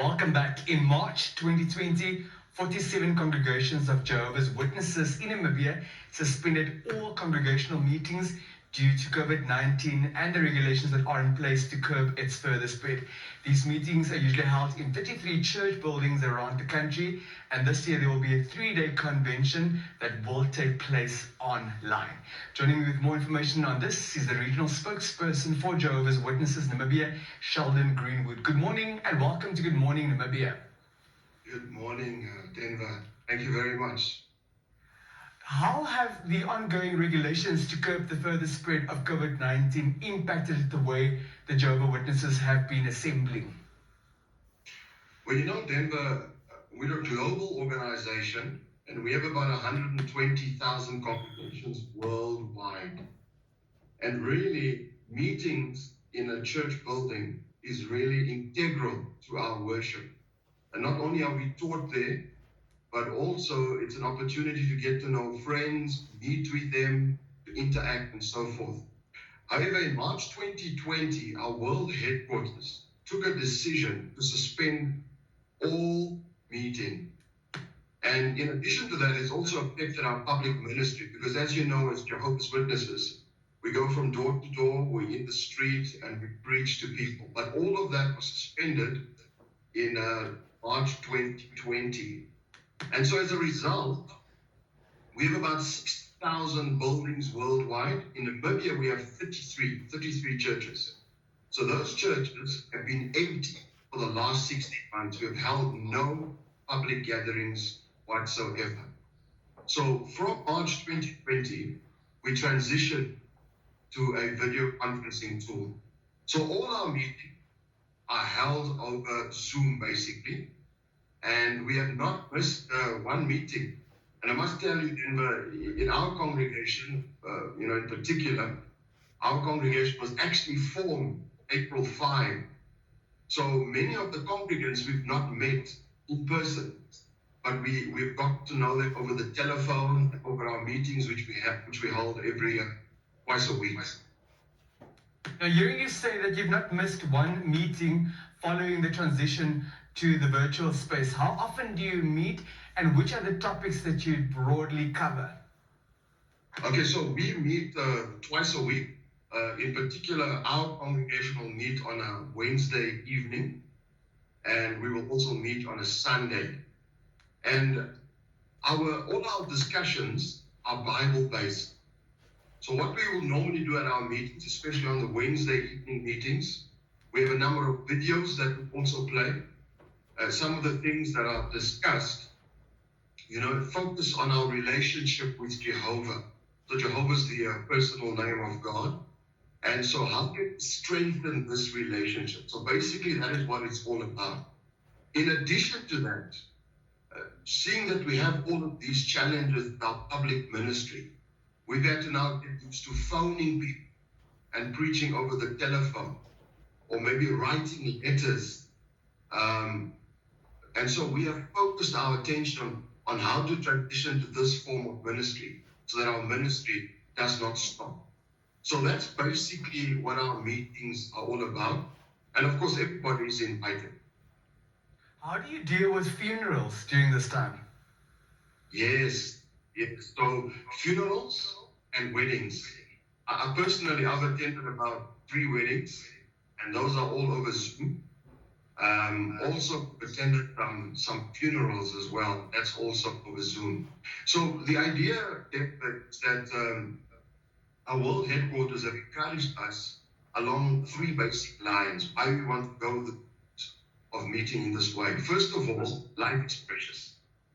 Welcome back. In March 2020, 47 congregations of Jehovah's Witnesses in Namibia suspended all congregational meetings due to COVID-19 and the regulations that are in place to curb its further spread. These meetings are usually held in 33 church buildings around the country, and this year there will be a 3-day convention that will take place online. Joining me with more information on this is the regional spokesperson for Jehovah's Witnesses Namibia, Sheldon Greenwood. Good morning and welcome to Good Morning Namibia. Good morning, Denver. Thank you very much. How have the ongoing regulations to curb the further spread of COVID-19 impacted the way the Jehovah's Witnesses have been assembling? Well, Denver, we're a global organization and we have about 120,000 congregations worldwide. And really, meetings in a church building is really integral to our worship. And not only are we taught there, but also it's an opportunity to get to know friends, meet with them, to interact and so forth. However, in March 2020, our world headquarters took a decision to suspend all meeting. And in addition to that, it's also affected our public ministry because, as you know, as Jehovah's Witnesses, we go from door to door, we're in the street and we preach to people. But all of that was suspended in March 2020. And so as a result, we have about 6,000 buildings worldwide. In Namibia, we have 33 churches. So those churches have been empty for the last 16 months. We have held no public gatherings whatsoever. So from March 2020, we transitioned to a video conferencing tool. So all our meetings are held over Zoom, basically. And we have not missed one meeting. And I must tell you, Denver, in our congregation, in particular, our congregation was actually formed April 5. So many of the congregants we've not met in person, but we've got to know them over the telephone, over our meetings, which we hold every twice a week. Now, hearing you say that you've not missed one meeting following the transition to the virtual space, how often do you meet and which are the topics that you broadly cover? Okay, so we meet twice a week. In particular, our congregation will meet on a Wednesday evening, and we will also meet on a Sunday. And all our discussions are Bible-based. So what we will normally do at our meetings, especially on the Wednesday evening meetings, we have a number of videos that we also play. Some of the things that are discussed, focus on our relationship with Jehovah. So Jehovah is the personal name of God. And so how can we strengthen this relationship? So basically that is what it's all about. In addition to that, seeing that we have all of these challenges in our public ministry, we've had to now get used to phoning people and preaching over the telephone or maybe writing letters. And so we have focused our attention on how to transition to this form of ministry so that our ministry does not stop. So that's basically what our meetings are all about. And of course, everybody is invited. How do you deal with funerals during this time? Yes. So funerals and weddings. I personally, I've attended about 3 weddings, and those are all over Zoom. Also attended some funerals as well. That's also over Zoom. So the idea is that our world headquarters have encouraged us along 3 basic lines why we want to go the route of meeting in this way. First of all, life is precious.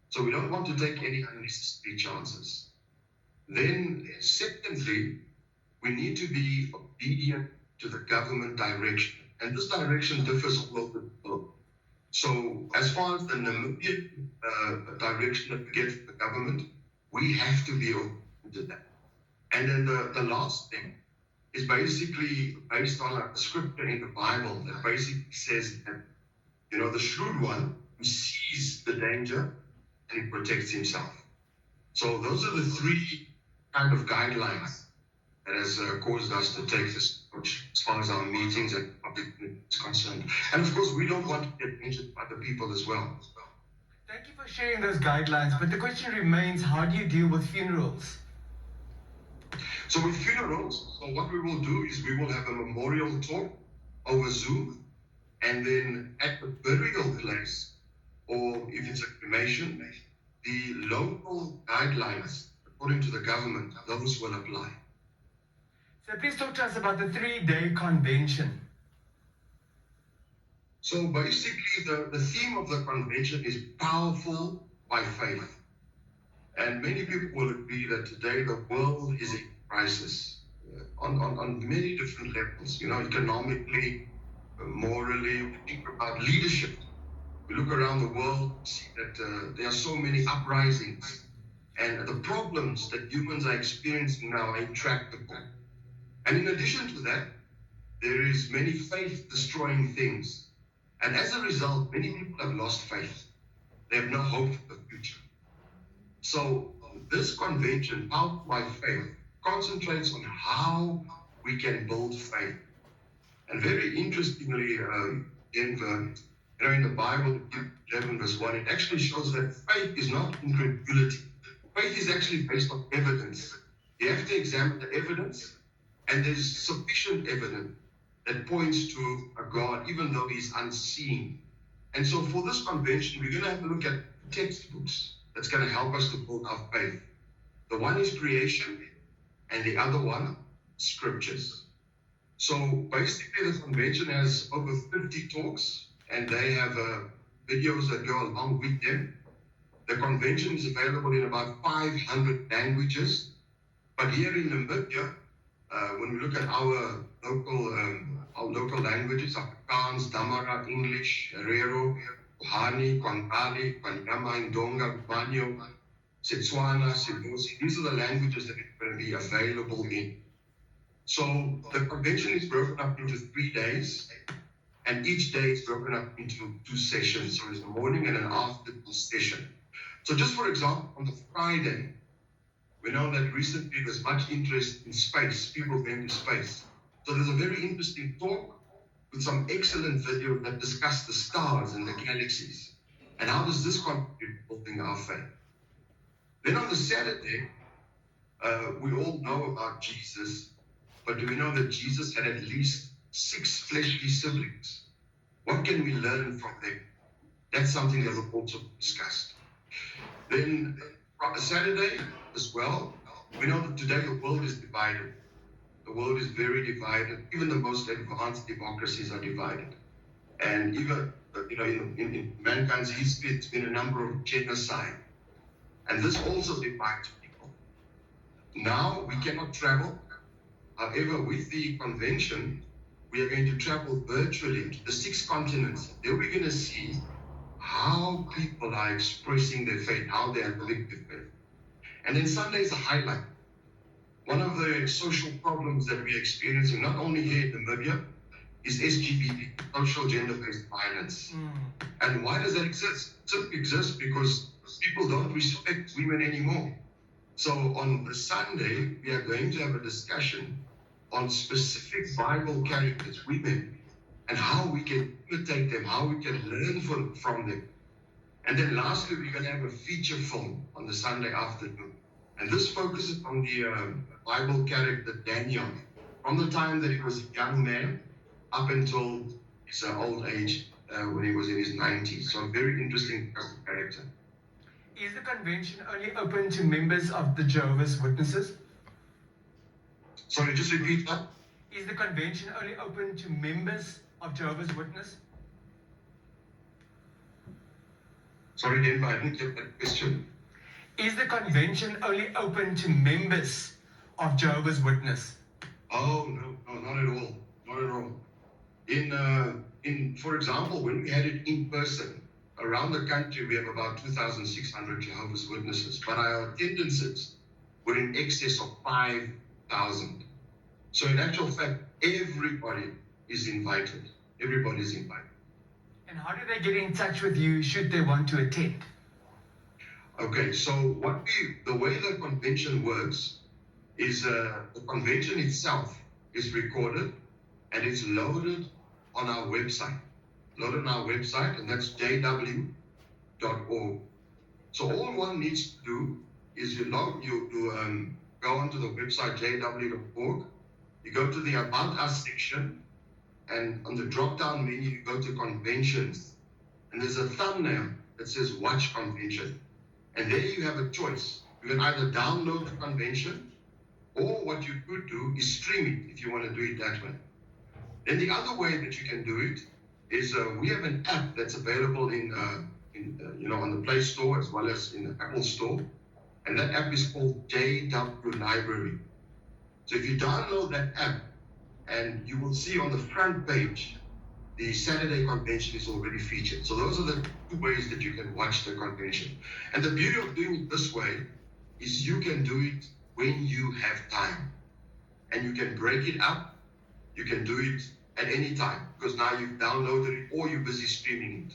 So we don't want to take any unnecessary chances. Then secondly, we need to be obedient to the government direction. And this direction differs all over the world. So as far as the Namibian direction that we get from the government, we have to be open to that. And then the last thing is basically based on a scripture in the Bible that basically says that, the shrewd one who sees the danger and he protects himself. So those are the 3 kind of guidelines that has caused us to take this approach. approach as far as our meetings and public is concerned. And of course, we don't want to get injured by other people as well. Thank you for sharing those guidelines, but the question remains, how do you deal with funerals? So with funerals, so what we will do is we will have a memorial talk over Zoom, and then at the burial place, or if it's a cremation, the local guidelines, according to the government, those will apply. So please talk to us about the 3-day convention. So basically, the theme of the convention is powerful by faith. And many people will agree that today the world is in crisis on many different levels, economically, morally. We think about leadership. We look around the world, see that there are so many uprisings, and the problems that humans are experiencing now are intractable. And in addition to that, there is many faith-destroying things. And as a result, many people have lost faith. They have no hope for the future. So this convention, Powered by Faith, concentrates on how we can build faith. And very interestingly, in the Bible, 11 verse 1, it actually shows that faith is not incredulity. Faith is actually based on evidence. You have to examine the evidence, and there's sufficient evidence that points to a God, even though he's unseen. And so for this convention, we're going to have a look at textbooks that's going to help us to build our faith. The one is creation, and the other one, scriptures. So basically, the convention has over 50 talks, and they have videos that go along with them. The convention is available in about 500 languages. But here in Namibia, when we look at our local languages, Afrikaans, Damara, English, Herero, Kohani, Kwangali, Kwanyama, Ndonga, Banyo, Setswana, Sibosi, these are the languages that are going to be available in. So the convention is broken up into 3 days, and each day is broken up into 2 sessions. So there's a morning and an afternoon session. So just for example, on the Friday, we know that recently there's much interest in space, people going to space. So there's a very interesting talk with some excellent video that discuss the stars and the galaxies. And how does this contribute to building our faith? Then on the Saturday, we all know about Jesus, but do we know that Jesus had at least 6 fleshly siblings? What can we learn from them? That's something that will also be discussed. Then on Saturday as well, we know that today the world is divided. The world is very divided. Even the most advanced democracies are divided. And even in mankind's history, it's been a number of genocide. And this also divides people. Now we cannot travel. However, with the convention, we are going to travel virtually to the 6 continents. There we're going to see how people are expressing their faith, how they are living their faith. And then Sunday is a highlight. One of the social problems that we're experiencing, not only here in Namibia, is SGB, social gender-based violence. And why does that exist? It exists because people don't respect women anymore. So on the Sunday, we are going to have a discussion on specific Bible characters, women, and how we can imitate them, how we can learn from them. And then lastly, we're going to have a feature film on the Sunday afternoon. And this focuses on the Bible character Daniel, from the time that he was a young man up until his old age, when he was in his 90s. So a very interesting character. Is the convention only open to members of the Jehovah's Witnesses? Sorry, just repeat that. Is the convention only open to members of Jehovah's Witness? Sorry, Denver, I didn't get that question. Is the convention only open to members of Jehovah's Witness? Oh, no, not at all. Not at all. For example, when we had it in person, around the country, we have about 2,600 Jehovah's Witnesses, but our attendances were in excess of 5,000. So in actual fact, everybody is invited. Everybody is invited. And how do they get in touch with you should they want to attend? Okay, so the way the convention works is the convention itself is recorded, and it's loaded on our website. And that's jw.org. So all one needs to do is you go onto the website jw.org, you go to the About Us section, and on the drop-down menu, you go to Conventions, and there's a thumbnail that says Watch Convention. And there you have a choice. You can either download the convention, or what you could do is stream it if you want to do it that way. Then the other way that you can do it is we have an app that's available on the Play Store as well as in the Apple Store, and that app is called JW Library. So if you download that app, and you will see on the front page, the Saturday convention is already featured. So those are the two ways that you can watch the convention. And the beauty of doing it this way is you can do it when you have time. And you can break it up. You can do it at any time, because now you've downloaded it or you're busy streaming it.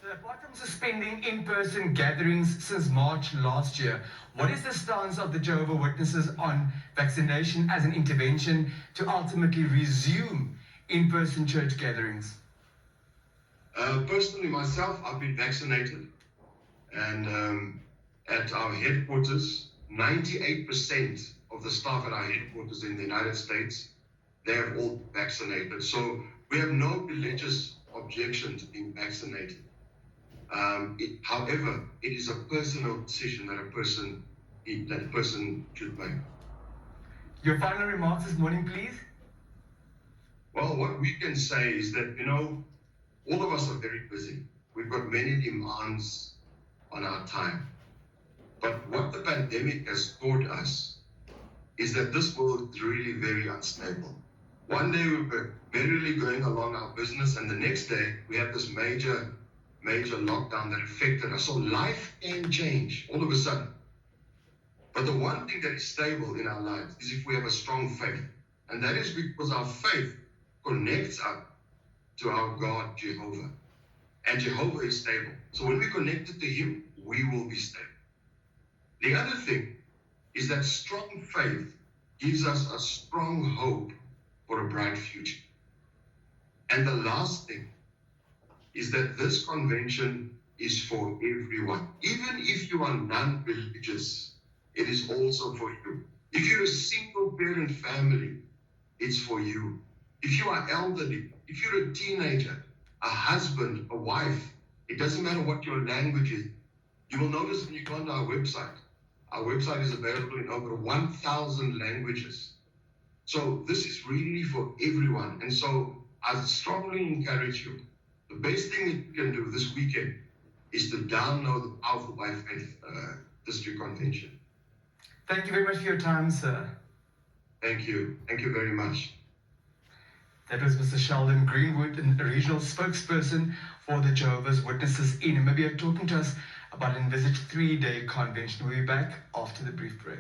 So apart from suspending in-person gatherings since March last year, what is the stance of the Jehovah Witnesses on vaccination as an intervention to ultimately resume in-person church gatherings? Personally, myself, I've been vaccinated, and at our headquarters, 98% of the staff at our headquarters in the United States, they have all vaccinated. So we have no religious objection to being vaccinated. However, it is a personal decision that a person should make. Your final remarks this morning, please. Well, what we can say is that, all of us are very busy. We've got many demands on our time. But what the pandemic has taught us is that this world is really very unstable. One day we were merrily going along our business, and the next day we had this major lockdown that affected us. So life can change all of a sudden. But the one thing that is stable in our lives is if we have a strong faith. And that is because our faith connects us to our God, Jehovah. And Jehovah is stable. So when we connect to Him, we will be stable. The other thing is that strong faith gives us a strong hope for a bright future. And the last thing is that this convention is for everyone. Even if you are non-religious, it is also for you. If you're a single parent family, it's for you. If you are elderly, if you're a teenager, a husband, a wife, it doesn't matter what your language is. You will notice when you go onto our website is available in over 1,000 languages. So this is really for everyone. And so I strongly encourage you, the best thing that you can do this weekend is to download the Powerful by Faith District Convention. Thank you very much for your time, sir. Thank you. Thank you very much. That was Mr. Sheldon Greenwood, a regional spokesperson for the Jehovah's Witnesses in Namibia, talking to us about an envisaged 3-day convention. We'll be back after the brief break.